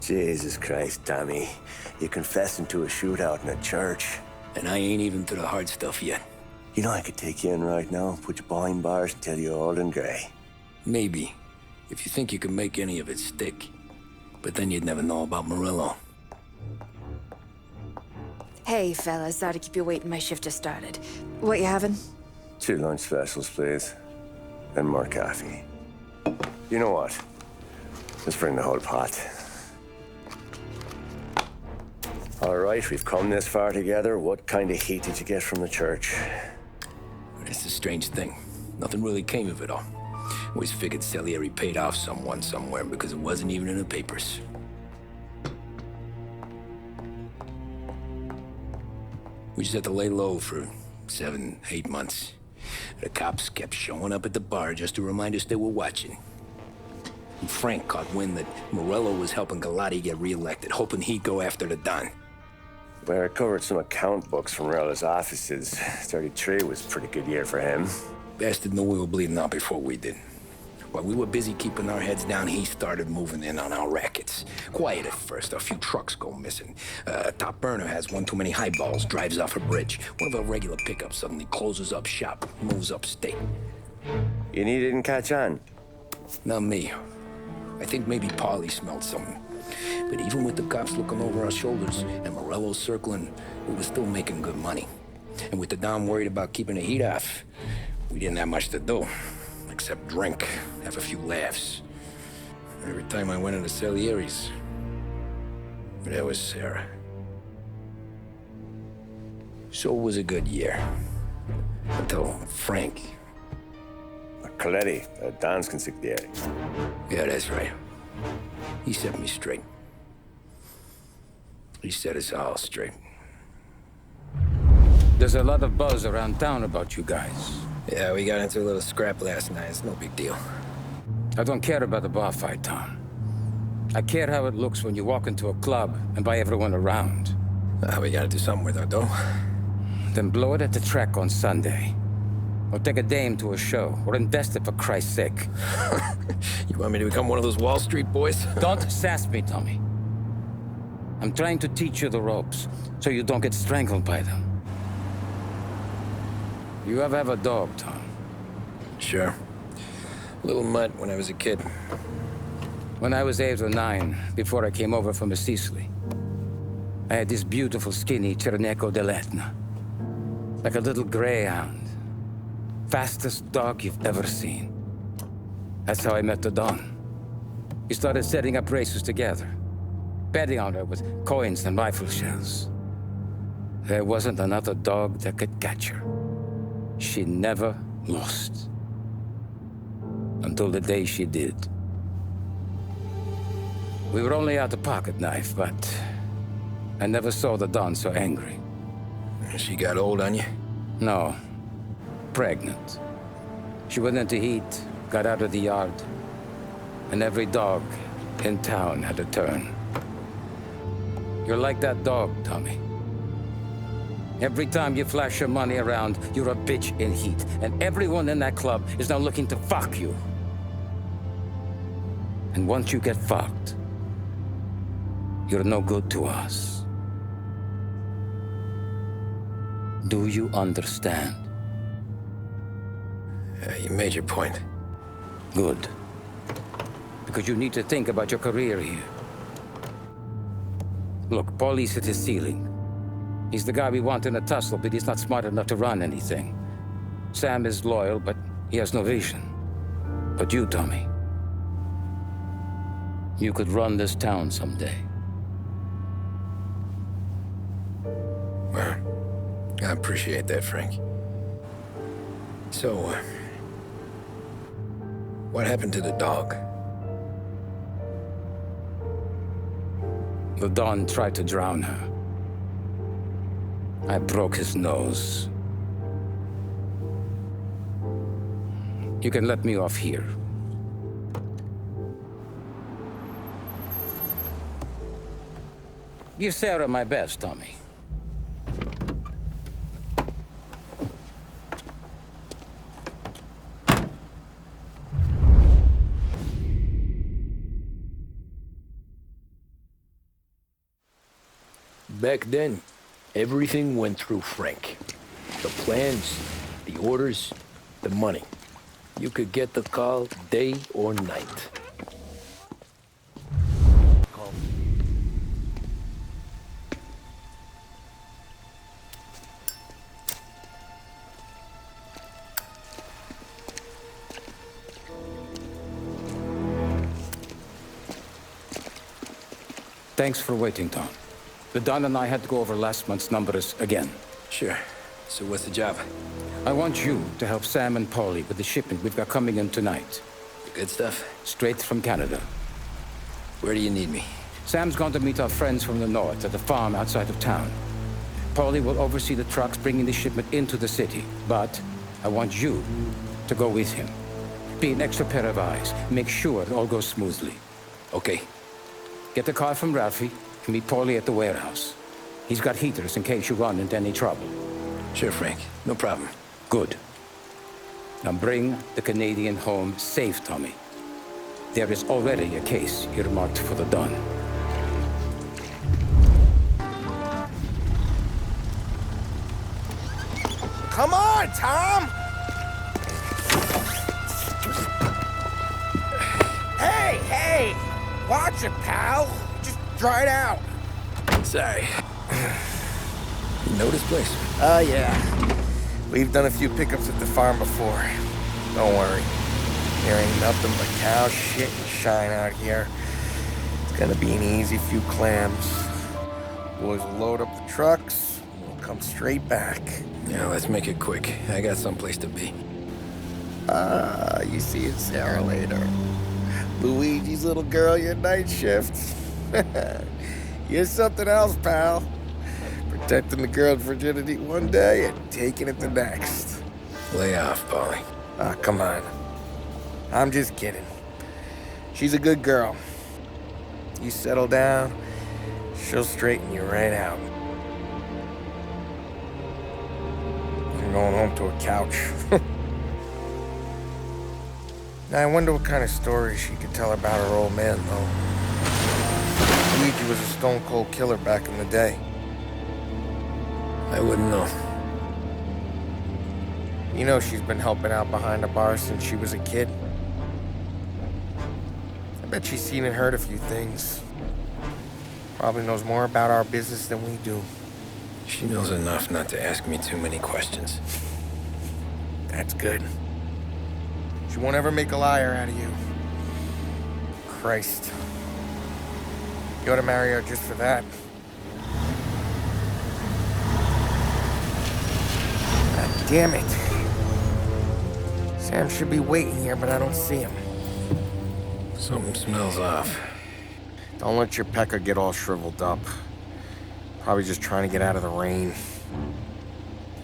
Jesus Christ, Tommy. You confessing to a shootout in a church. And I ain't even to the hard stuff yet. You know I could take you in right now, put you behind bars and tell you old and grey. Maybe, if you think you can make any of it stick. But then you'd never know about Morello. Hey, fellas, sorry to keep you waiting. My shift just started. What you having? 2 lunch specials, please. And more coffee. You know what? Let's bring the whole pot. All right, we've come this far together. What kind of heat did you get from the church? It's a strange thing. Nothing really came of it all. Always figured Salieri paid off someone somewhere because it wasn't even in the papers. We just had to lay low for 7, 8 months. The cops kept showing up at the bar just to remind us they were watching. And Frank caught wind that Morello was helping Galati get reelected, hoping he'd go after the Don. Well, I recovered some account books from Morello's offices. 33 was a pretty good year for him. Bastard knew we were bleeding out before we did. While we were busy keeping our heads down, he started moving in on our rackets. Quiet at first, a few trucks go missing. Top burner has one too many highballs, drives off a bridge. One of our regular pickups suddenly closes up shop, moves upstate. You didn't catch on? Not me. I think maybe Paulie smelled something. But even with the cops looking over our shoulders and Morello circling, we were still making good money. And with the Dom worried about keeping the heat off, we didn't have much to do. Except drink, have a few laughs. Every time I went into Salieri's, there was Sarah. So it was a good year. Until Frank. Coletti, Don's consigliere. Yeah, that's right. He set me straight. He set us all straight. There's a lot of buzz around town about you guys. Yeah, we got into a little scrap last night. It's no big deal. I don't care about the bar fight, Tom. I care how it looks when you walk into a club and buy everyone around. We gotta do something with our dough. Then blow it at the track on Sunday. Or take a dame to a show. Or invest it for Christ's sake. You want me to become one of those Wall Street boys? Don't sass me, Tommy. I'm trying to teach you the ropes, so you don't get strangled by them. You ever have a dog, Tom? Sure. Little mutt when I was a kid. When I was 8 or 9, before I came over from Sicily, I had this beautiful, skinny Cerneco dell'Etna. Like a little greyhound. Fastest dog you've ever seen. That's how I met the Don. We started setting up races together. Betting on her with coins and rifle shells. There wasn't another dog that could catch her. She never lost. Until the day she did. We were only out a pocket knife, but I never saw the Don so angry. She got old on you? No. Pregnant. She went into heat, got out of the yard, and every dog in town had a turn. You're like that dog, Tommy. Every time you flash your money around, you're a bitch in heat. And everyone in that club is now looking to fuck you. And once you get fucked, you're no good to us. Do you understand? You made your point. Good. Because you need to think about your career here. Look, Paulie's at his ceiling. He's the guy we want in a tussle, but he's not smart enough to run anything. Sam is loyal, but he has no vision. But you, Tommy, you could run this town someday. Well, I appreciate that, Frank. So, what happened to the dog? The Don tried to drown her. I broke his nose. You can let me off here. Give Sarah my best, Tommy. Back then, everything went through Frank. The plans, the orders, the money. You could get the call day or night. Thanks for waiting, Don. The Don and I had to go over last month's numbers again. Sure. So what's the job? I want you to help Sam and Paulie with the shipment we've got coming in tonight. The good stuff? Straight from Canada. Where do you need me? Sam's gone to meet our friends from the north at the farm outside of town. Paulie will oversee the trucks bringing the shipment into the city. But I want you to go with him. Be an extra pair of eyes. Make sure it all goes smoothly. Okay. Get the car from Ralphie and meet Paulie at the warehouse. He's got heaters in case you run into any trouble. Sure, Frank. No problem. Good. Now bring the Canadian home safe, Tommy. There is already a case earmarked for the Don. Come on, Tom! Hey! Watch it, pal! Just dried out. Sorry. You know this place? Yeah. We've done a few pickups at the farm before. Don't worry. There ain't nothing but cow shit and shine out here. It's gonna be an easy few clams. Boys will load up the trucks, and we'll come straight back. Yeah, let's make it quick. I got someplace to be. You see it, Sarah, later. Luigi's little girl, your night shift. You're something else, pal. Protecting the girl's virginity one day and taking it the next. Lay off, Paulie. Come on. I'm just kidding. She's a good girl. You settle down, she'll straighten you right out. I'm going home to a couch. Now, I wonder what kind of stories she could tell about her old man, though. Luigi was a stone-cold killer back in the day. I wouldn't know. You know she's been helping out behind the bar since she was a kid. I bet she's seen and heard a few things. Probably knows more about our business than we do. She knows enough not to ask me too many questions. That's good. She won't ever make a liar out of you. Christ. You ought to marry her just for that. God damn it. Sam should be waiting here, but I don't see him. Something smells off. Don't let your pecker get all shriveled up. Probably just trying to get out of the rain.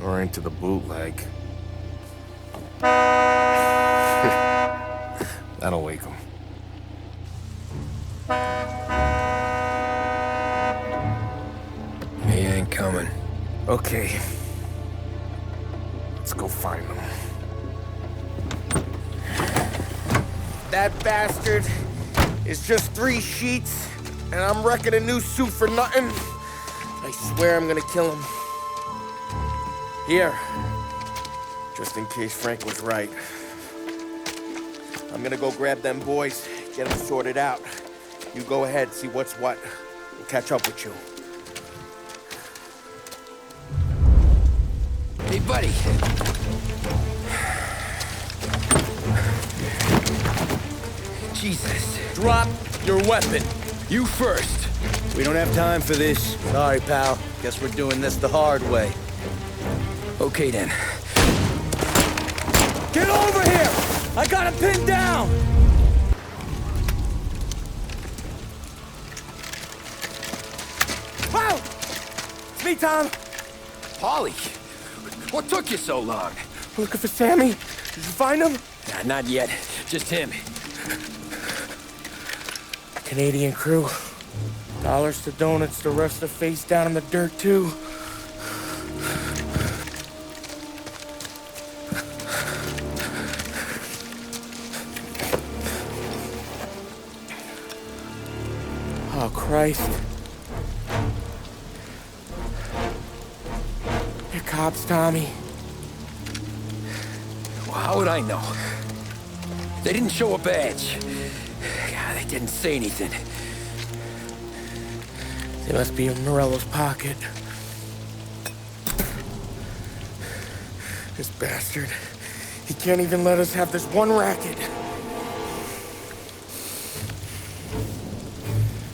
Or into the bootleg. That'll wake him. He ain't coming. Okay. Let's go find him. That bastard is just 3 sheets, and I'm wrecking a new suit for nothing. I swear I'm gonna kill him. Here. Just in case Frank was right. I'm gonna go grab them boys, get them sorted out. You go ahead, see what's what. We'll catch up with you. Hey, buddy. Jesus. Drop your weapon. You first. We don't have time for this. Sorry, pal. Guess we're doing this the hard way. Okay, then. Get over here! I got him pinned down! Wow! It's me, Tom. Paulie, what took you so long? Looking for Sammy. Did you find him? Nah, not yet. Just him. Canadian crew. Dollars to donuts, the rest are face down in the dirt, too. Oh, Christ. cops, Tommy? Well, how would I know? They didn't show a badge. God, they didn't say anything. They must be in Morello's pocket. This bastard. He can't even let us have this one racket.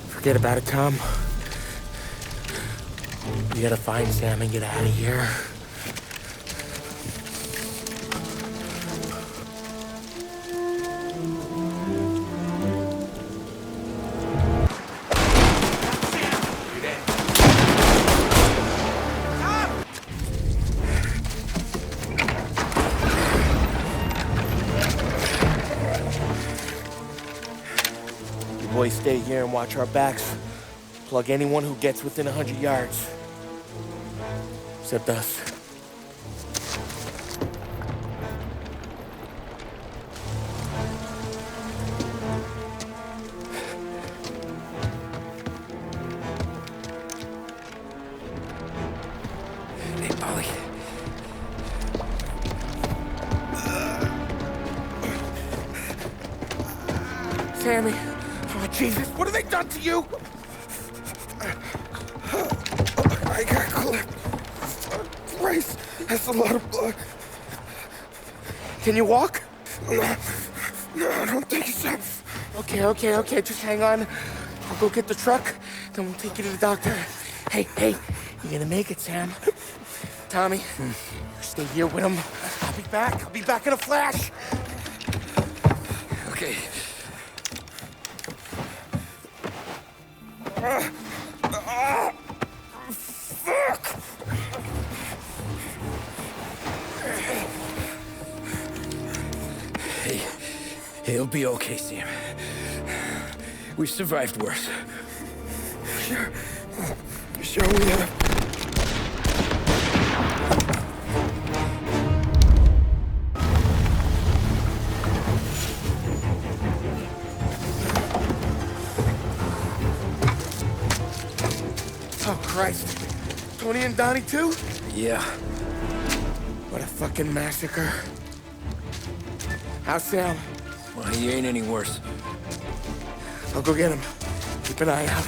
Forget about it, Tom. We gotta find Sam and get out of here. You boys stay here and watch our backs. Plug anyone who gets within 100 yards. Except us. Hey, Polly. Sammy. Oh, Jesus, what have they done to you? I got clipped. Christ, that's a lot of blood. Can you walk? No, I don't think so. Okay, just hang on. I'll go get the truck, then we'll take you to the doctor. Hey, you're gonna make it, Sam. Tommy, you stay here with him. I'll be back in a flash. Okay. Fuck! Hey, it'll be okay, Sam. We've survived worse. Sure we have. Oh, Christ. Tony and Donnie, too? Yeah. What a fucking massacre. How's Sam? Well, he ain't any worse. I'll go get him. Keep an eye out.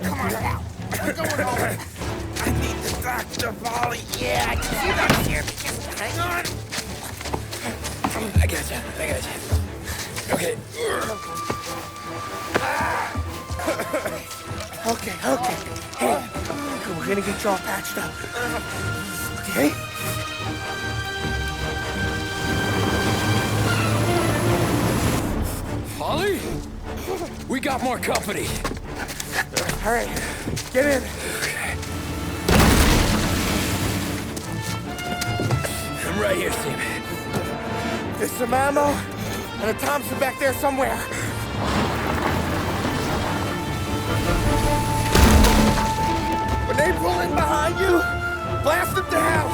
Come on now. I'm going home. I need the doctor, Polly. Yeah, I can see that here. Just hang on. I got you. Okay. Okay. Hey, we're gonna get you all patched up. Okay? Polly? We got more company. All right, get in. I'm right here, Sam. There's some ammo and a Thompson back there somewhere. When they pull in behind you, blast them down.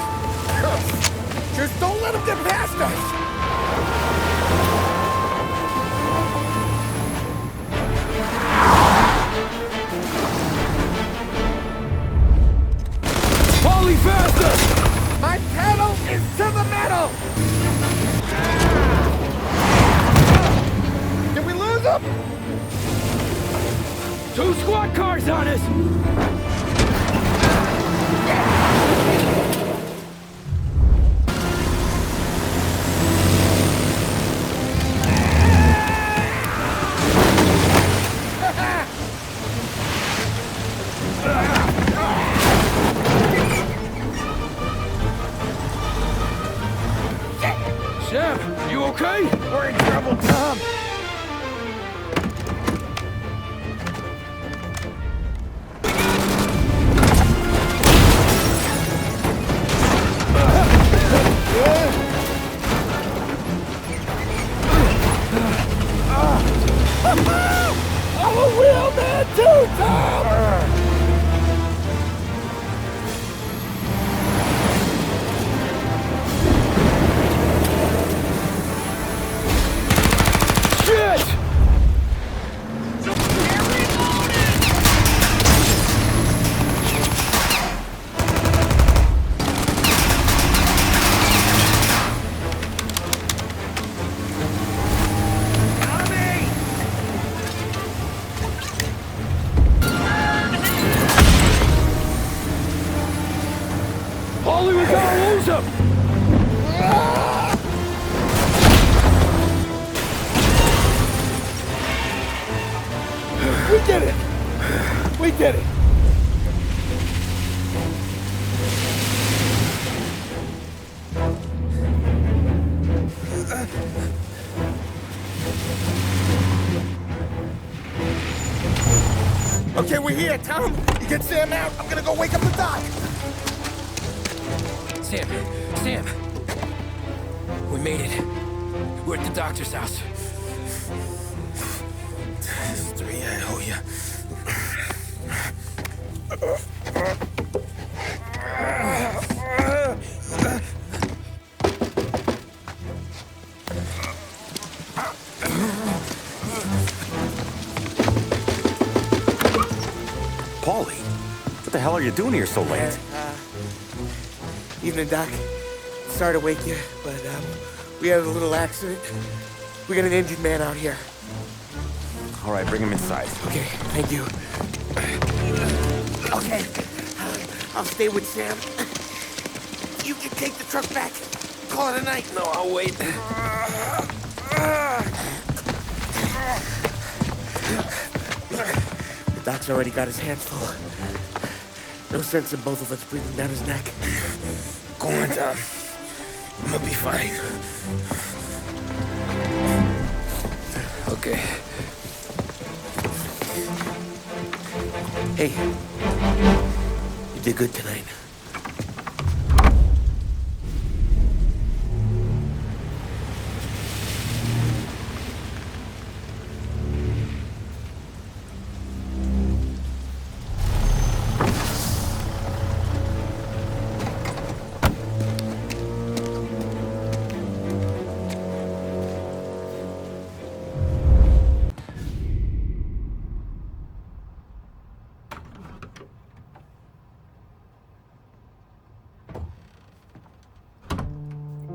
Just don't let them get past us. Polly, faster! My pedal is to the metal. Did we lose them? 2 squad cars on us! Sam, you okay? We're in trouble, Tom. I'm a real man too, Tom! Lose him! We did it! We did it! Okay, we're here, Tom. You get Sam out. I'm gonna go wake up the doc. Sam! We made it. We're at the doctor's house. This is 3, I owe you. Paulie, what the hell are you doing here so late? Evening, Doc. Sorry to wake you, but we had a little accident. We got an injured man out here. All right, bring him inside. Okay, thank you. Okay, I'll stay with Sam. You can take the truck back. Call it a night. No, I'll wait. The doc's already got his hands full. No sense in both of us breathing down his neck. Go on, Tom. I'm gonna be fine. Okay. Hey, you did good tonight.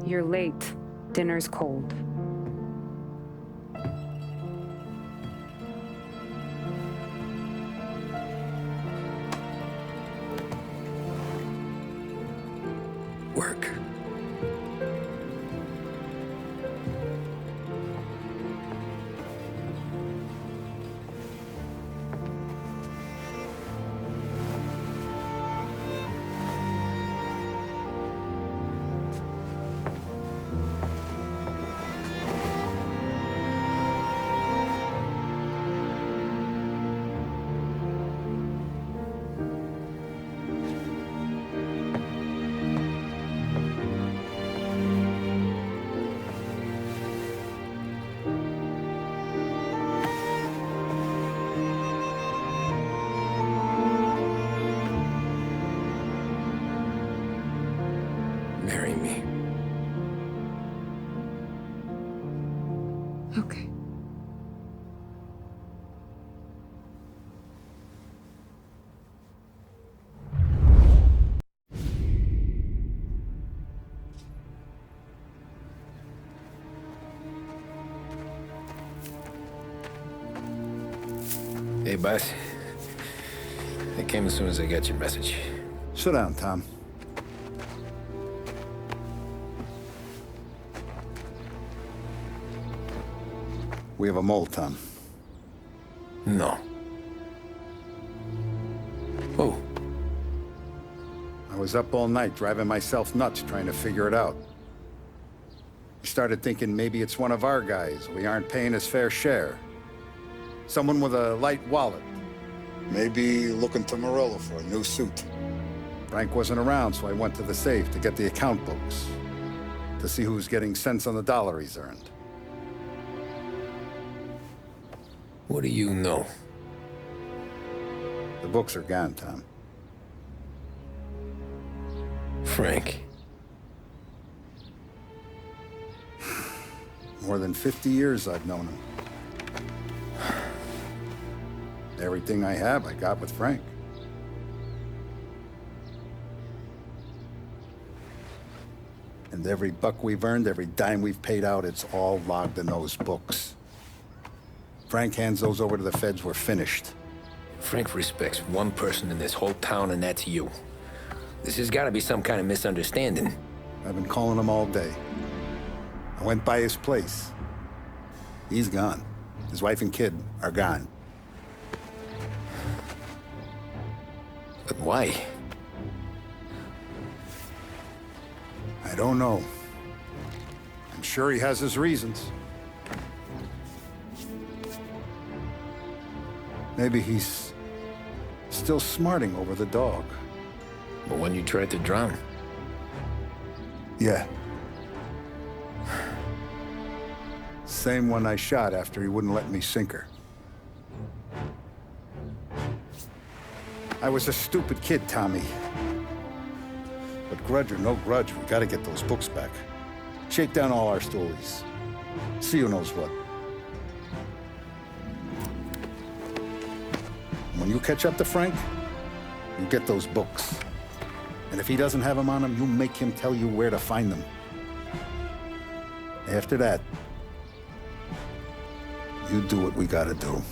You're late. Dinner's cold. Work. Marry me. Okay. Hey, boss. I came as soon as I got your message. Sit down, Tom. We have a mole, Tom. No. Oh. I was up all night driving myself nuts trying to figure it out. I started thinking maybe it's one of our guys. We aren't paying his fair share. Someone with a light wallet. Maybe looking to Morello for a new suit. Frank wasn't around, so I went to the safe to get the account books. To see who's getting cents on the dollar he's earned. What do you know? The books are gone, Tom. Frank. More than 50 years I've known him. Everything I have, I got with Frank. And every buck we've earned, every dime we've paid out, it's all logged in those books. Frank hands those over to the feds, we're finished. Frank respects one person in this whole town, and that's you. This has got to be some kind of misunderstanding. I've been calling him all day. I went by his place. He's gone. His wife and kid are gone. But why? I don't know. I'm sure he has his reasons. Maybe he's still smarting over the dog. The one you tried to drown. Yeah. Same one I shot after he wouldn't let me sink her. I was a stupid kid, Tommy. But grudge or no grudge, we gotta get those books back. Shake down all our stories. See who knows what. When you catch up to Frank, you get those books. And if he doesn't have them on him, you make him tell you where to find them. After that, you do what we gotta do.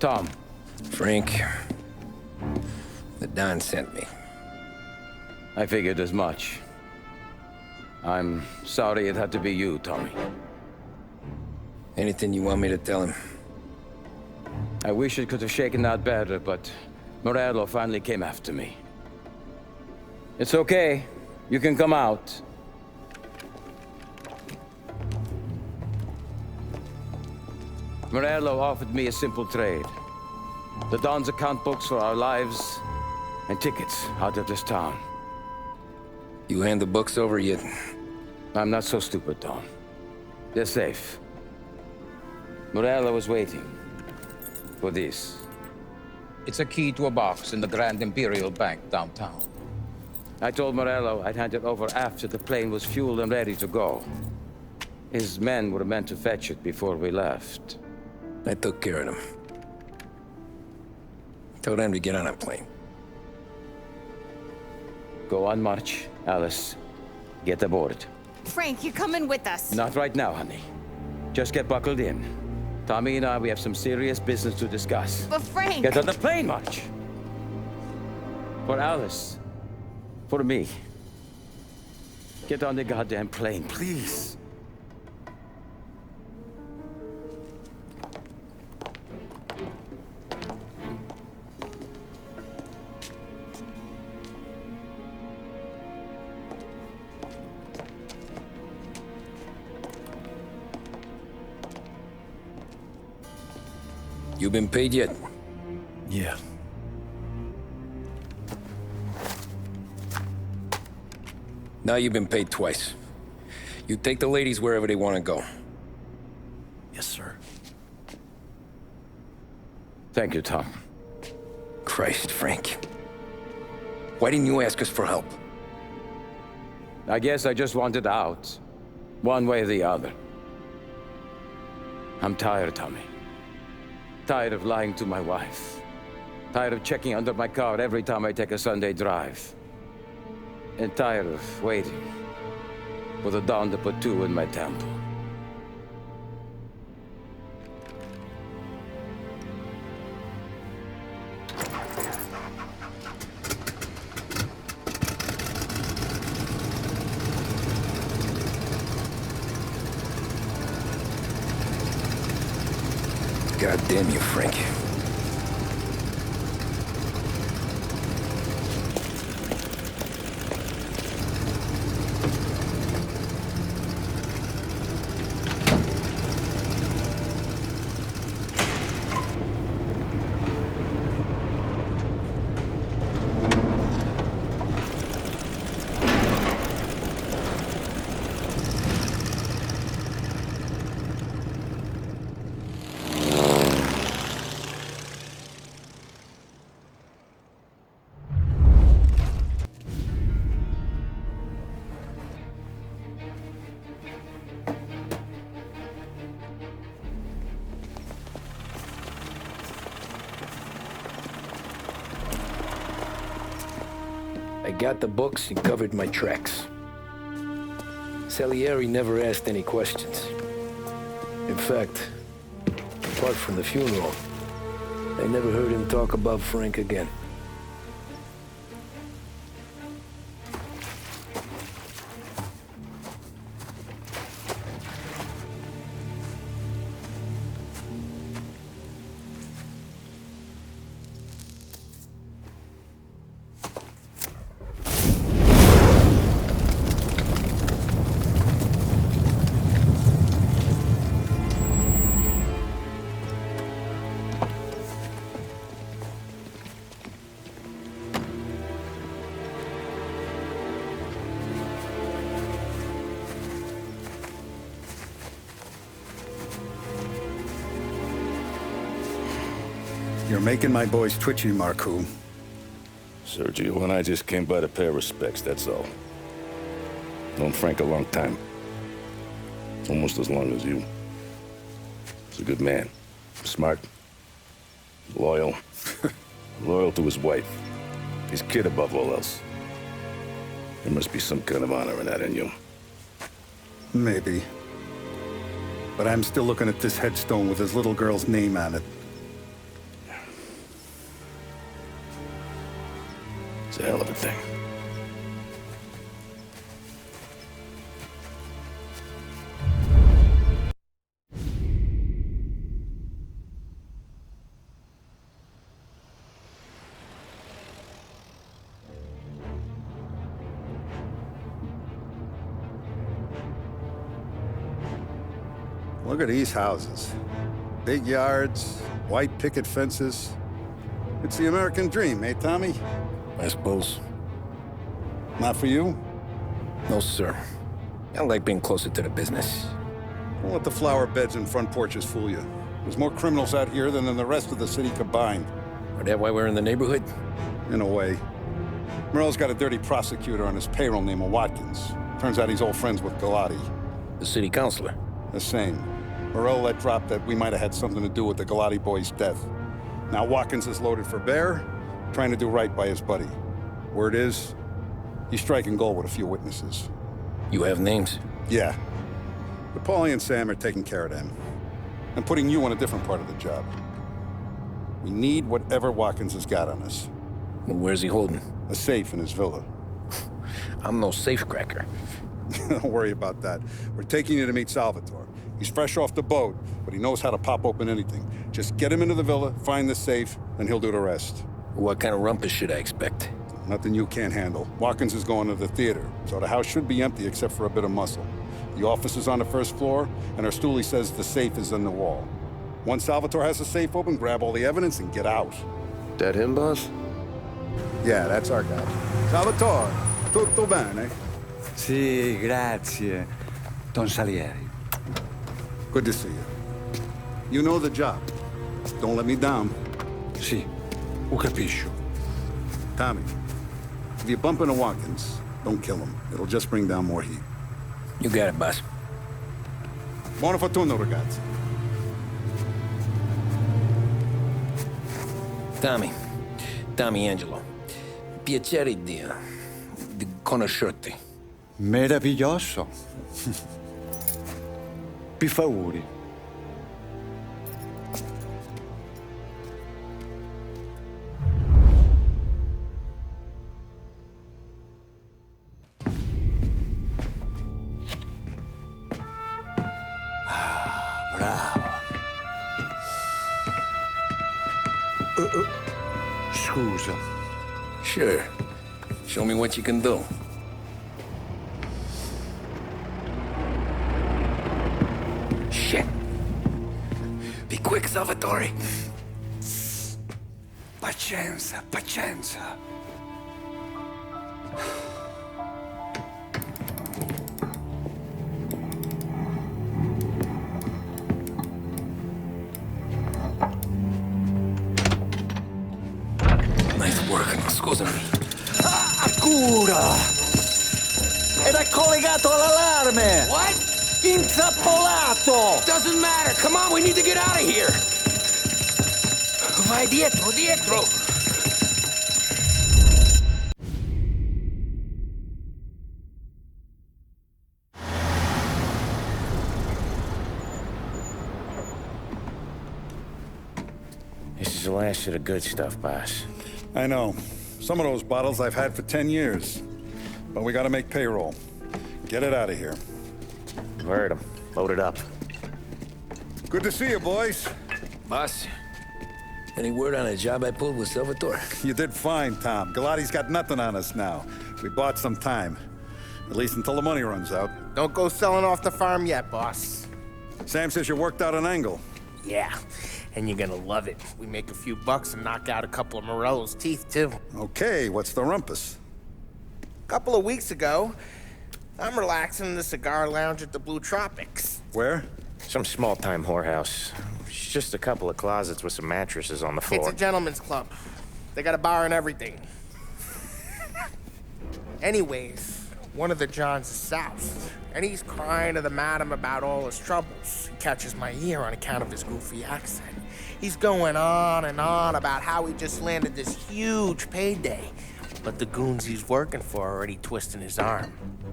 Tom. Frank, the Don sent me. I figured as much. I'm sorry it had to be you, Tommy. Anything you want me to tell him? I wish it could have shaken out better, but Morello finally came after me. It's okay. You can come out. Morello offered me a simple trade. The Don's account books for our lives and tickets out of this town. You hand the books over yet? I'm not so stupid, Tom. They're safe. Morello was waiting for this. It's a key to a box in the Grand Imperial Bank downtown. I told Morello I'd hand it over after the plane was fueled and ready to go. His men were meant to fetch it before we left. I took care of them. Told them to get on a plane. Go on, March. Alice, get aboard. Frank, you're coming with us. Not right now, honey. Just get buckled in. Tommy and I, we have some serious business to discuss. But Frank... Get on the plane, March! For Alice. For me. Get on the goddamn plane, please. You been paid yet? Yeah. Now you've been paid twice. You take the ladies wherever they want to go. Yes, sir. Thank you, Tom. Christ, Frank. Why didn't you ask us for help? I guess I just wanted out. One way or the other. I'm tired, Tommy. Tired of lying to my wife. Tired of checking under my car every time I take a Sunday drive. And tired of waiting for the dawn to put two in my temple. God damn you, Frank. got the books and covered my tracks. Salieri never asked any questions. In fact, apart from the funeral, I never heard him talk about Frank again. You're making my boys twitchy, Marcoux. Sergio and I just came by to pay our respects, that's all. Known Frank a long time. Almost as long as you. He's a good man. Smart. Loyal. Loyal to his wife. His kid above all else. There must be some kind of honor in that in you. Maybe. But I'm still looking at this headstone with his little girl's name on it. It's a hell of a thing. Look at these houses. Big yards, white picket fences. It's the American dream, eh, Tommy? I suppose. Not for you? No, sir. I like being closer to the business. Don't let the flower beds and front porches fool you. There's more criminals out here than in the rest of the city combined. Is that why we're in the neighborhood? In a way. Morell's got a dirty prosecutor on his payroll named Watkins. Turns out he's old friends with Galati. The city councilor. The same. Morell let drop that we might have had something to do with the Galati boy's death. Now Watkins is loaded for bear, trying to do right by his buddy. Word is, he's striking gold with a few witnesses. You have names? Yeah. But Paulie and Sam are taking care of them. I'm putting you on a different part of the job. We need whatever Watkins has got on us. Well, where's he holding? A safe in his villa. I'm no safecracker. Don't worry about that. We're taking you to meet Salvatore. He's fresh off the boat, but he knows how to pop open anything. Just get him into the villa, find the safe, and he'll do the rest. What kind of rumpus should I expect? Nothing you can't handle. Watkins is going to the theater, so the house should be empty except for a bit of muscle. The office is on the first floor, and our stoolie says the safe is in the wall. Once Salvatore has the safe open, grab all the evidence and get out. That him, boss? Yeah, that's our guy. Salvatore, tutto bene? Sì, grazie, Don Salieri. Good to see you. You know the job. Don't let me down. Sì, ho capisco. Tommy, if you bump into Watkins, don't kill him. It'll just bring down more heat. You got it, boss. Buona fortuna, ragazzi. Tommy Angelo. Piacere di conoscerti. Meraviglioso. Per favore. Bravo. Scusa. Sure. Show me what you can do. Shit. Be quick, Salvatore. Pazienza, pazienza. Nice work, scusami. Cura! Era collegato all'allarme! What? Intrappolato! Doesn't matter. Come on, we need to get out of here. Vai dietro. This is the last of the good stuff, boss. I know. Some of those bottles I've had for 10 years. But we gotta make payroll. Get it out of here. Heard him. Load it up. Good to see you, boys. Boss, any word on a job I pulled with Salvatore? You did fine, Tom. Galati's got nothing on us now. We bought some time. At least until the money runs out. Don't go selling off the farm yet, boss. Sam says you worked out an angle. Yeah, and you're gonna love it. We make a few bucks and knock out a couple of Morello's teeth, too. Okay, what's the rumpus? A couple of weeks ago, I'm relaxing in the cigar lounge at the Blue Tropics. Where? Some small-time whorehouse. It's just a couple of closets with some mattresses on the floor. It's a gentleman's club. They got a bar and everything. Anyways, one of the Johns is south, and he's crying to the madam about all his troubles. He catches my ear on account of his goofy accent. He's going on and on about how he just landed this huge payday, but the goons he's working for are already twisting his arm,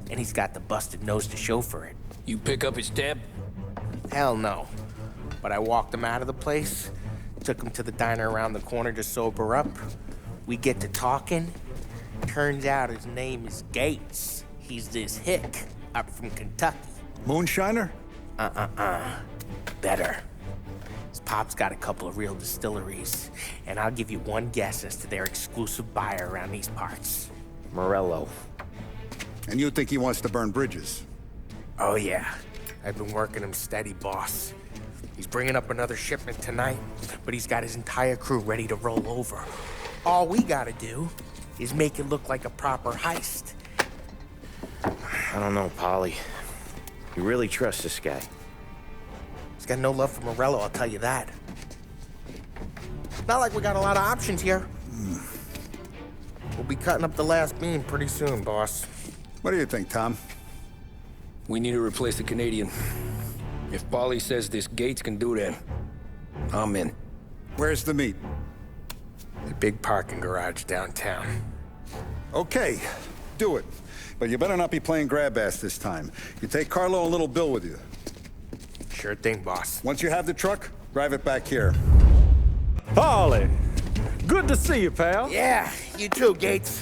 and he's got the busted nose to show for it. You pick up his tab? Hell no. But I walked him out of the place, took him to the diner around the corner to sober up. We get to talking. Turns out his name is Gates. He's this hick up from Kentucky. Moonshiner? Better. His pop's got a couple of real distilleries, and I'll give you one guess as to their exclusive buyer around these parts. Morello. And you think he wants to burn bridges? Oh yeah, I've been working him steady, boss. He's bringing up another shipment tonight, but he's got his entire crew ready to roll over. All we gotta do is make it look like a proper heist. I don't know, Polly. You really trust this guy? He's got no love for Morello, I'll tell you that. Not like we got a lot of options here. We'll be cutting up the last beam pretty soon, boss. What do you think, Tom? We need to replace the Canadian. If Polly says this Gates can do that, I'm in. Where's the meet? The big parking garage downtown. Okay, do it. But you better not be playing grab ass this time. You take Carlo and Little Bill with you. Sure thing, boss. Once you have the truck, drive it back here. Polly, good to see you, pal. Yeah, you too, Gates.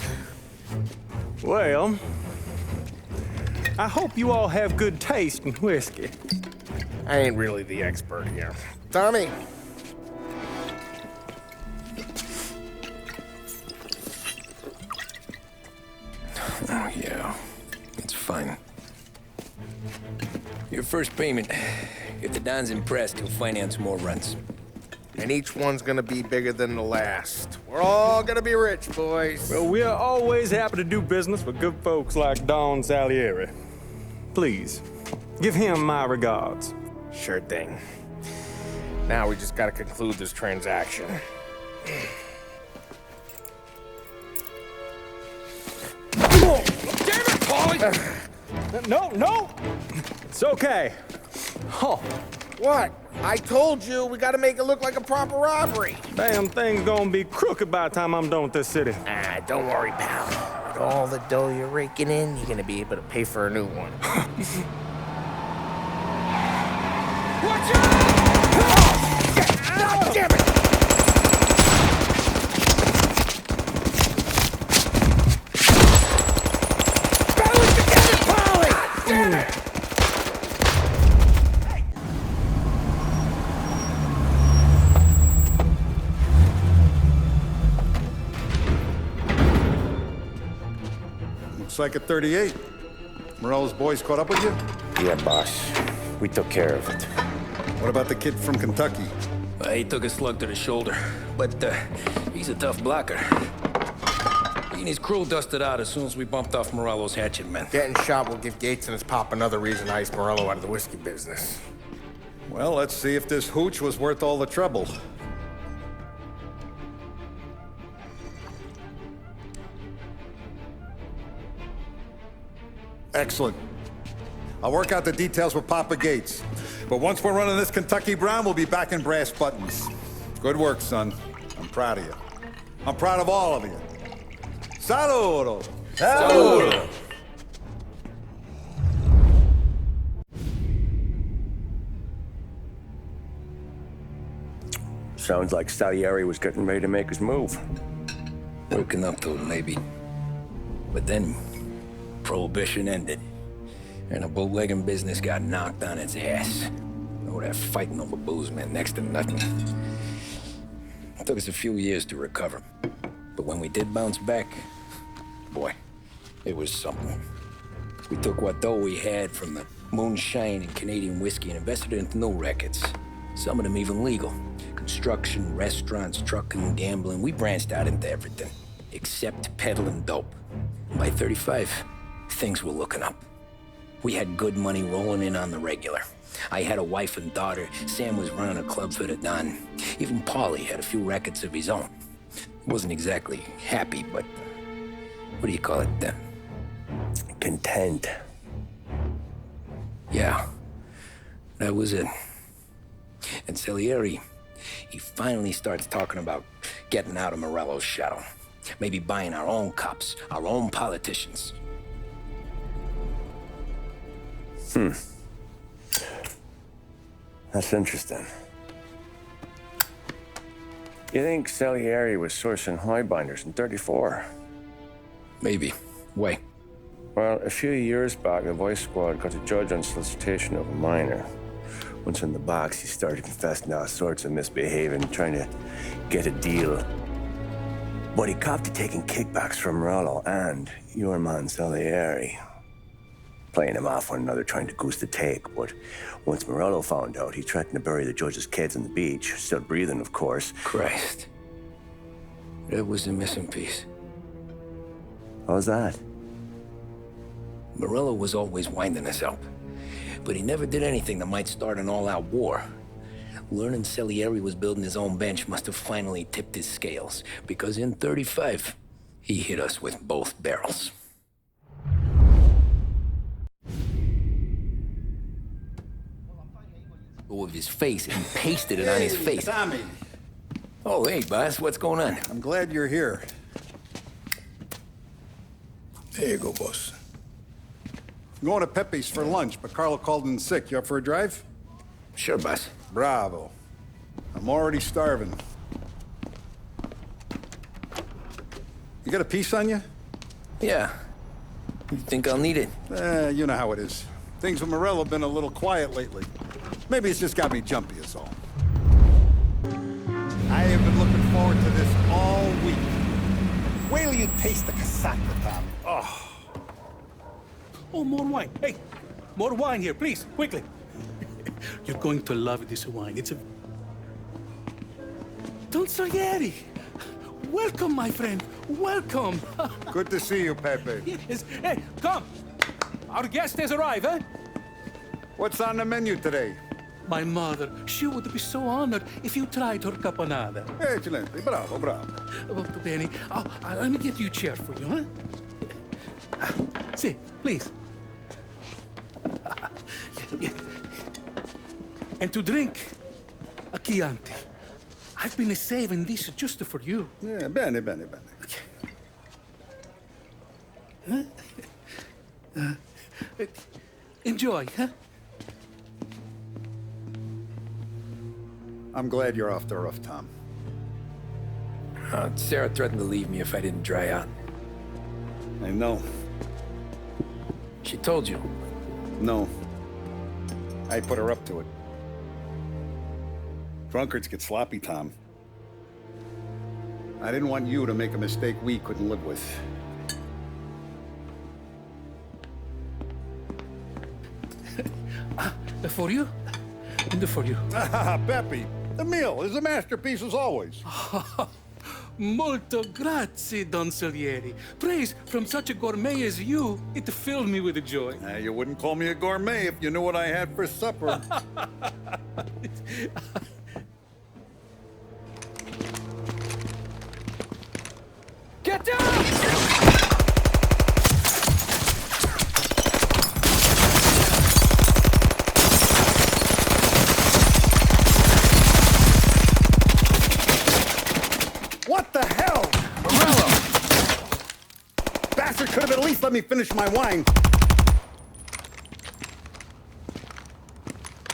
Well, I hope you all have good taste in whiskey. I ain't really the expert here. Tommy. Oh, yeah. It's fine. Your first payment. If the Don's impressed, he'll finance more runs. And each one's gonna be bigger than the last. We're all gonna be rich, boys. Well, we're always happy to do business with good folks like Don Salieri. Please, give him my regards. Sure thing. Now we just gotta conclude this transaction. Damn it, Polly! No! It's okay. Oh, What? I told you, we gotta make it look like a proper robbery. damn thing's gonna be crooked by the time I'm done with this city. Ah, don't worry, pal. With all the dough you're raking in, you're gonna be able to pay for a new one. Watch out! God damn it! Battle together, Polly! Damn it! Looks like a 38. Morello's boys caught up with you? Yeah, boss. We took care of it. What about the kid from Kentucky? He took a slug to the shoulder, but he's a tough blocker. He and his crew dusted out as soon as we bumped off Morello's hatchet men. Getting shot will give Gates and his pop another reason to ice Morello out of the whiskey business. Well, let's see if this hooch was worth all the trouble. Excellent. I'll work out the details with Papa Gates. But once we're running this Kentucky Brown, we'll be back in brass buttons. Good work, son. I'm proud of you. I'm proud of all of you. Saludo! Saludo! Sounds like Salieri was getting ready to make his move. Working up to it, maybe. But then, Prohibition ended, and the bootlegging business got knocked on its ass. Oh, that fighting over booze meant next to nothing. It took us a few years to recover. But when we did bounce back, boy, it was something. We took what dough we had from the moonshine and Canadian whiskey and invested it into new rackets. Some of them even legal. Construction, restaurants, trucking, gambling. We branched out into everything, except peddling dope. And by 35, things were looking up. We had good money rolling in on the regular. I had a wife and daughter. Sam was running a club for the Don. Even Paulie had a few rackets of his own. He wasn't exactly happy, but what do you call it then? Content. Yeah, that was it. And Salieri, he finally starts talking about getting out of Morello's shadow. Maybe buying our own cops, our own politicians. That's interesting. You think Salieri was sourcing highbinders in 34? Maybe. Why? Well, a few years back, the Vice Squad got a judge on solicitation of a minor. Once in the box, he started confessing all sorts of misbehaving, trying to get a deal. But he copped to taking kickbacks from Morello and your man Salieri. Playing him off one another, trying to goose the take. But once Morello found out, he threatened to bury the judge's kids on the beach. Still breathing, of course. Christ. That was the missing piece. How's that? Morello was always winding us up. But he never did anything that might start an all-out war. Learning Salieri was building his own bench must have finally tipped his scales. Because in 35, he hit us with both barrels. Of his face and pasted it on his face. Tommy. Oh, hey, boss, what's going on? I'm glad you're here. There you go, boss. I'm going to Pepe's for lunch, but Carlo called in sick. You up for a drive? Sure, boss. Bravo. I'm already starving. You got a piece on you? Yeah. You think I'll need it? You know how it is. Things with Morello have been a little quiet lately. Maybe it's just got me jumpy is all. I have been looking forward to this all week. Wait till you taste the casaca, Tommy. Oh. Oh, more wine. Hey, more wine here, please, quickly. You're going to love this wine. It's a... Don Salieri. Welcome, my friend. Welcome. Good to see you, Pepe. Yes. Hey, come. Our guest has arrived, eh? What's on the menu today? My mother, she would be so honored if you tried her caponata. Excellent. Bravo, bravo. Molto bene. Oh, let me get you a chair for you, huh? See, please. And to drink, a Chianti. I've been saving this just for you. Yeah, bene, bene, bene. Huh? Enjoy, huh? I'm glad you're off the rough, Tom. Sarah threatened to leave me if I didn't dry out. I know. She told you? No. I put her up to it. Drunkards get sloppy, Tom. I didn't want you to make a mistake we couldn't live with. For you, and for you. Pepe, the meal is a masterpiece as always. Molto grazie, Don Salieri. Praise from such a gourmet as you, it filled me with joy. You wouldn't call me a gourmet if you knew what I had for supper. Get down! What the hell? Morello! Bastard could have at least let me finish my wine.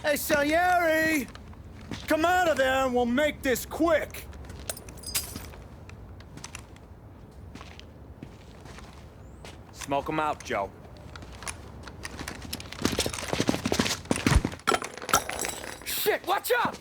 Hey, Salieri! him out of there and we'll make this quick. Smoke him out, Joe. Shit, watch out!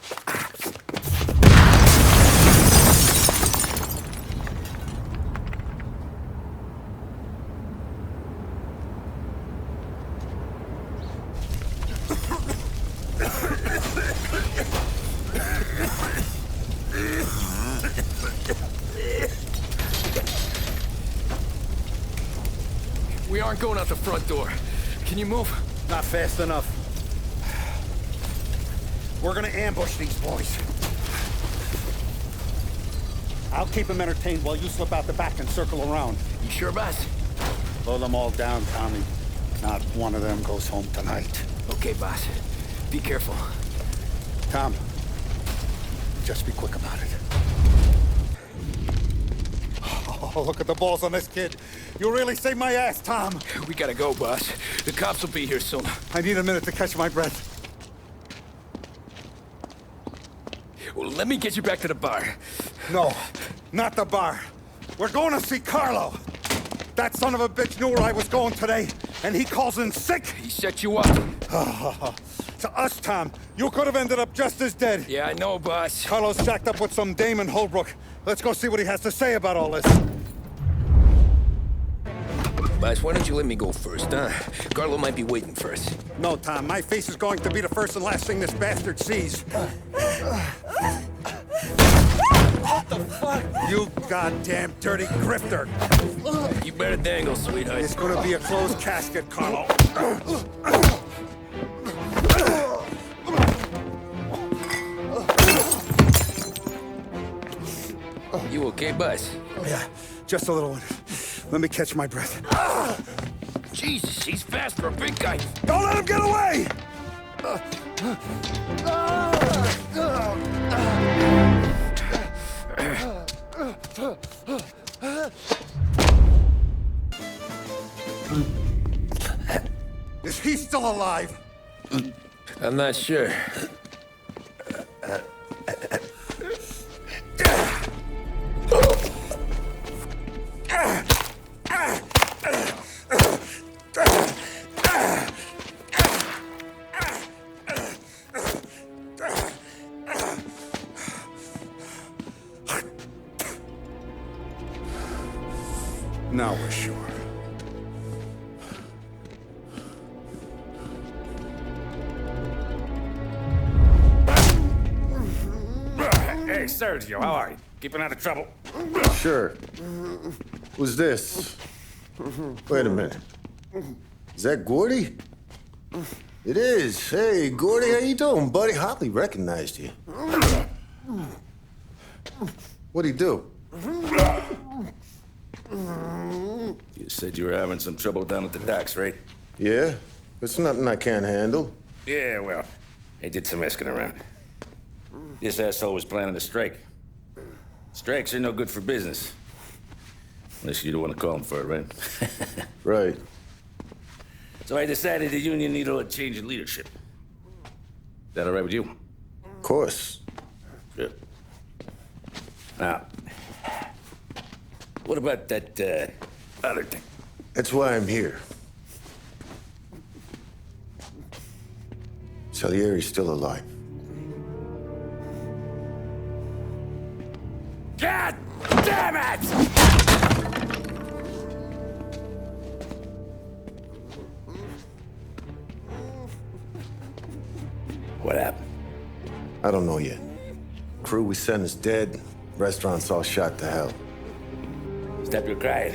We aren't going out the front door. Can you move? Not fast enough. We're gonna ambush these boys. I'll keep them entertained while you slip out the back and circle around. You sure, boss? Blow them all down, Tommy. Not one of them goes home tonight. Okay, boss. Be careful. Tom, just be quick about it. Oh, look at the balls on this kid. You really saved my ass, Tom. We gotta go, boss. The cops will be here soon. I need a minute to catch my breath. Well, let me get you back to the bar. No, not the bar. We're going to see Carlo. That son of a bitch knew where I was going today, and he calls in sick. He set you up. To us, Tom, you could have ended up just as dead. Yeah, I know, boss. Carlo's shacked up with some dame in Holbrook. Let's go see what he has to say about all this. Boss, why don't you let me go first, huh? Carlo might be waiting for us. No, Tom, my face is going to be the first and last thing this bastard sees. What the fuck? You goddamn dirty grifter. You better dangle, sweetheart. It's gonna be a closed casket, Carlo. You okay, boss? Yeah, just a little one. Let me catch my breath. Jesus, he's fast for a big guy. Don't let him get away! Is he still alive? I'm not sure. Now we're sure. Hey, Sergio, how are you? Keeping out of trouble? Sure. Who's this? Wait a minute. Is that Gordy? It is. Hey, Gordy, how you doing, buddy? Hardly recognized you. What'd he do? You said you were having some trouble down at the docks, right? Yeah? It's nothing I can't handle. Yeah, well, I did some asking around. This asshole was planning a strike. Strikes are no good for business. Unless you don't want to call him for it, right? Right. So I decided the union needed a change in leadership. That all right with you? Of course. Good. Now, what about that, other thing? That's why I'm here. Salieri's still alive. God damn it! What happened? I don't know yet. Crew we sent is dead. Restaurant's all shot to hell. Stop your crying.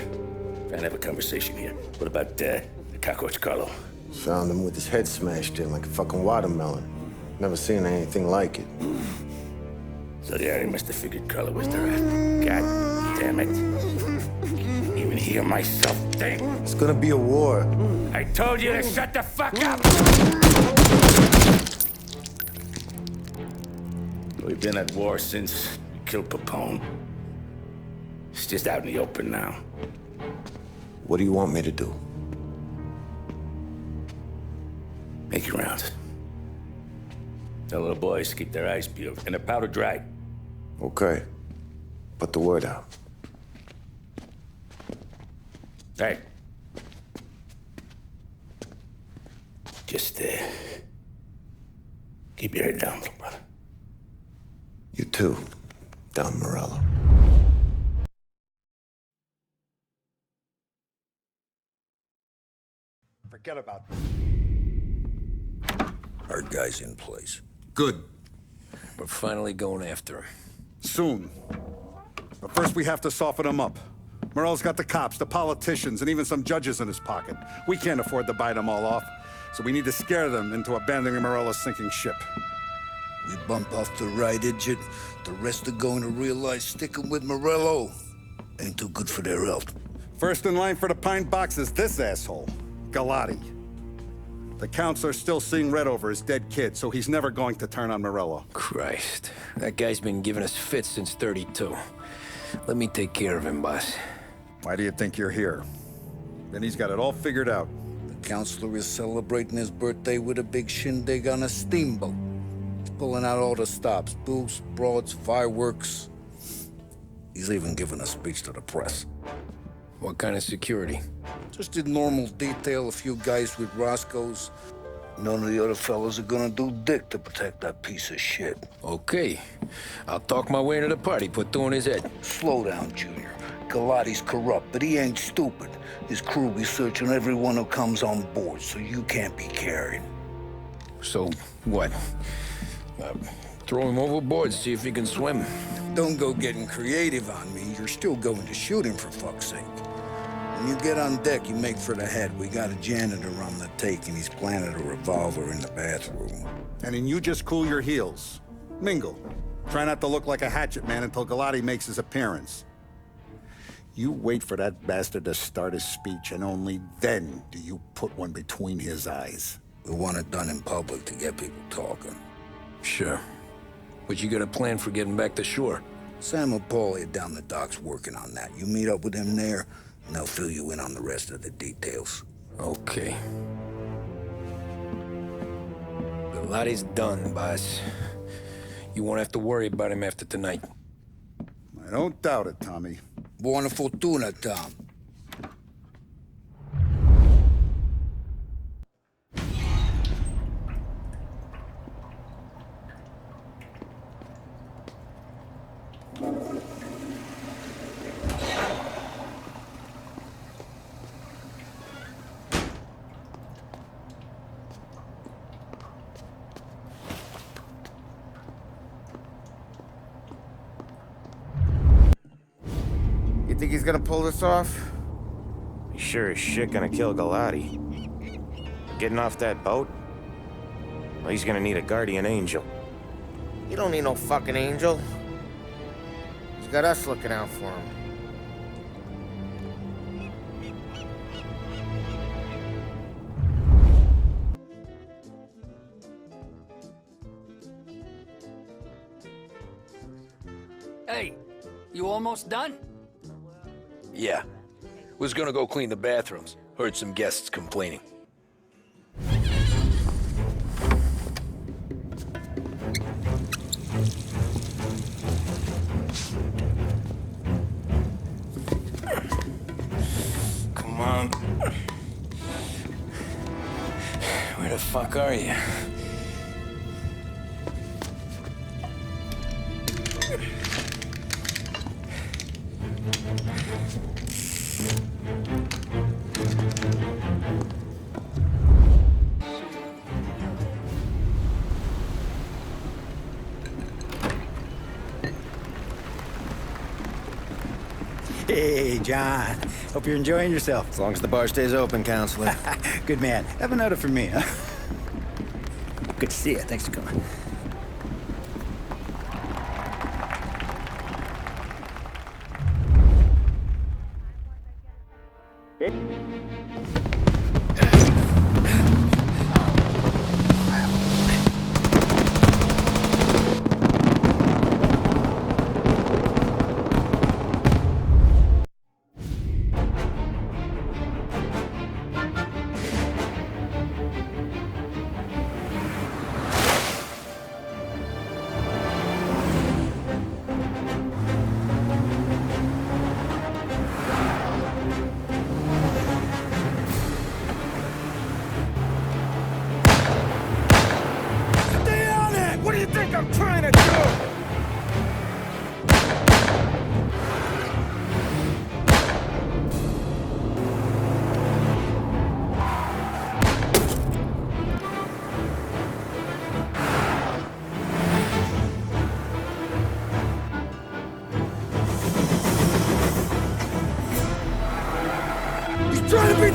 Trying to have a conversation here. What about, the cockroach Carlo? Found him with his head smashed in like a fucking watermelon. Never seen anything like it. So the area must have figured Carlo was the rat. God damn it. Even hear myself think. It's gonna be a war. I told you to shut the fuck up! We've been at war since we killed Papone. It's just out in the open now. What do you want me to do? Make your rounds. Tell the boys keep their eyes peeled and their powder dry. Okay. Put the word out. Hey. Just, keep your head down, little brother. You too, Don Morello. Forget about this. Our guy's in place. Good. We're finally going after him. Soon. But first we have to soften him up. Morello's got the cops, the politicians, and even some judges in his pocket. We can't afford to bite them all off, so we need to scare them into abandoning Morello's sinking ship. We bump off the right idiot, the rest are going to realize sticking with Morello ain't too good for their health. First in line for the pine box is this asshole, Galati. The counselor's still seeing red over his dead kid, so he's never going to turn on Morello. Christ. That guy's been giving us fits since 32. Let me take care of him, boss. Why do you think you're here? Then he's got it all figured out. The counselor is celebrating his birthday with a big shindig on a steamboat. He's pulling out all the stops, booze, broads, fireworks. He's even giving a speech to the press. What kind of security? Just did normal detail, a few guys with Roscoe's. None of the other fellas are gonna do dick to protect that piece of shit. Okay. I'll talk my way into the party, put two in his head. Slow down, Junior. Galati's corrupt, but he ain't stupid. His crew be searching everyone who comes on board, so you can't be carried. So, what? Throw him overboard, see if he can swim. Don't go getting creative on me. You're still going to shoot him, for fuck's sake. When you get on deck, you make for the head. We got a janitor on the take, and he's planted a revolver in the bathroom. And then you just cool your heels. Mingle. Try not to look like a hatchet man until Galati makes his appearance. You wait for that bastard to start his speech, and only then do you put one between his eyes. We want it done in public to get people talking. Sure. But you got a plan for getting back to shore? Sam and Paulie down the docks working on that. You meet up with them there, and they'll fill you in on the rest of the details. Okay. Galati's done, boss. You won't have to worry about him after tonight. I don't doubt it, Tommy. Buona fortuna, Tom. You think he's gonna pull this off? He's sure as shit gonna kill Galati. Getting off that boat? Well, he's gonna need a guardian angel. He don't need no fucking angel. He's got us looking out for him. Hey, you almost done? Yeah. Was gonna go clean the bathrooms. Heard some guests complaining. Come on. Where the fuck are you? Hey, John. Hope you're enjoying yourself. As long as the bar stays open, counselor. Good man. Have a note for me, huh? Good to see you. Thanks for coming.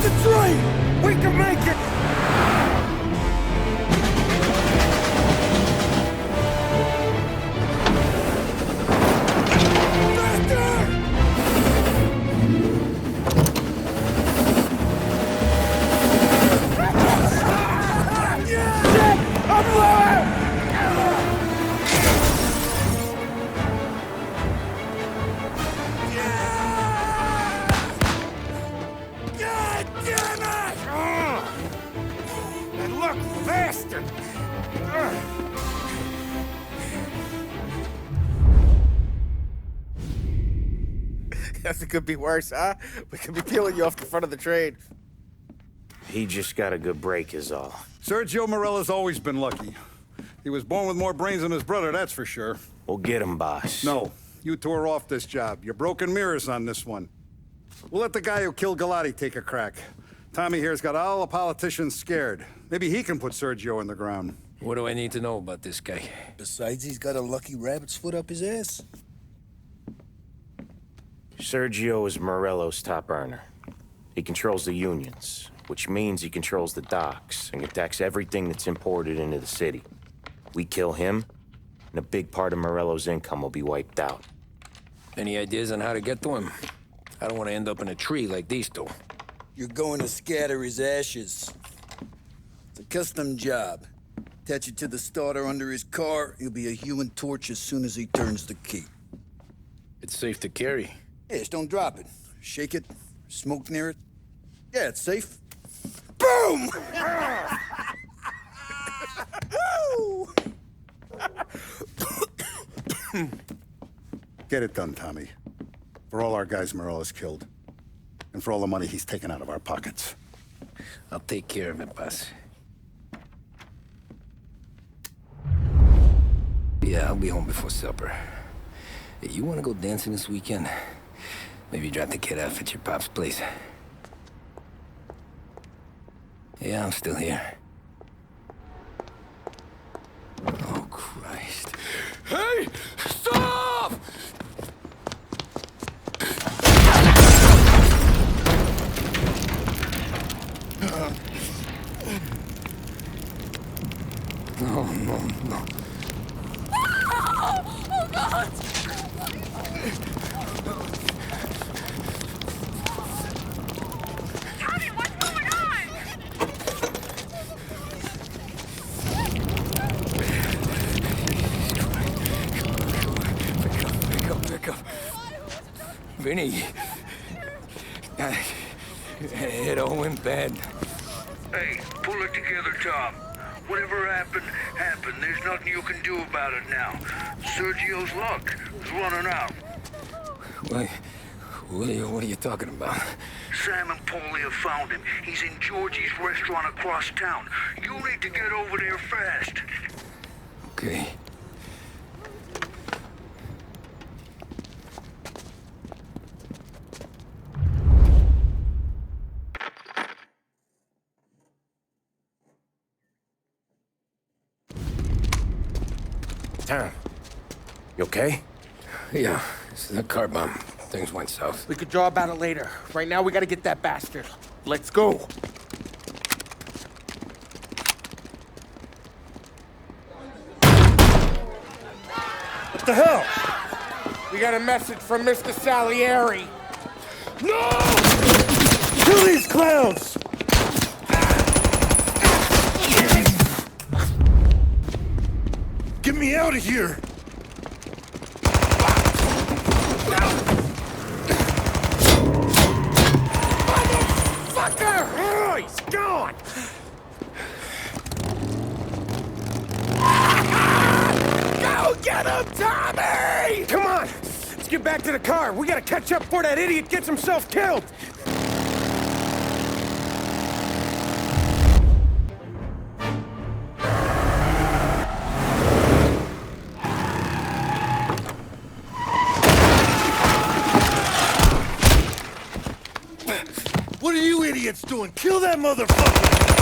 Get the train! We can make it! Guess it could be worse, huh? We could be peeling you off the front of the train. He just got a good break is all. Sergio Morella's always been lucky. He was born with more brains than his brother, that's for sure. We'll get him, boss. No, you two are off this job. You're broken mirrors on this one. We'll let the guy who killed Galati take a crack. Tommy here's got all the politicians scared. Maybe he can put Sergio in the ground. What do I need to know about this guy? Besides, he's got a lucky rabbit's foot up his ass. Sergio is Morello's top earner. He controls the unions, which means he controls the docks and attacks everything that's imported into the city. We kill him, and a big part of Morello's income will be wiped out. Any ideas on how to get to him? I don't want to end up in a tree like these two. You're going to scatter his ashes. It's a custom job. Attach it to the starter under his car. He'll be a human torch as soon as he turns the key. It's safe to carry. Yeah, just don't drop it. Shake it, smoke near it. Yeah, it's safe. Boom! Get it done, Tommy. For all our guys Morella's killed. And for all the money he's taken out of our pockets. I'll take care of it, boss. Yeah, I'll be home before supper. Hey, you want to go dancing this weekend? Maybe drop the kid off at your pop's place. Yeah, I'm still here. Oh, Christ. Hey! Stop! No, no, no. Oh, God! Tommy, what's going on? Pick up. Vinny. It all went bad. Hey, pull it together, Tom. Whatever happened, happened. There's nothing you can do about it now. Sergio's luck is running out. What are you talking about? Sam and Paulie have found him. He's in Georgie's restaurant across town. You need to get over there fast. Okay. Tom, you okay? Yeah, it's a car bomb. Things went south. We could draw about it later. Right now, we gotta get that bastard. Let's go. What the hell? We got a message from Mr. Salieri. No! Kill these clowns! Get me out of here! Motherfucker! Oh, he's gone! Go get him, Tommy! Come on! Let's get back to the car. We gotta catch up before that idiot gets himself killed! What are you idiots doing? Kill that motherfucker!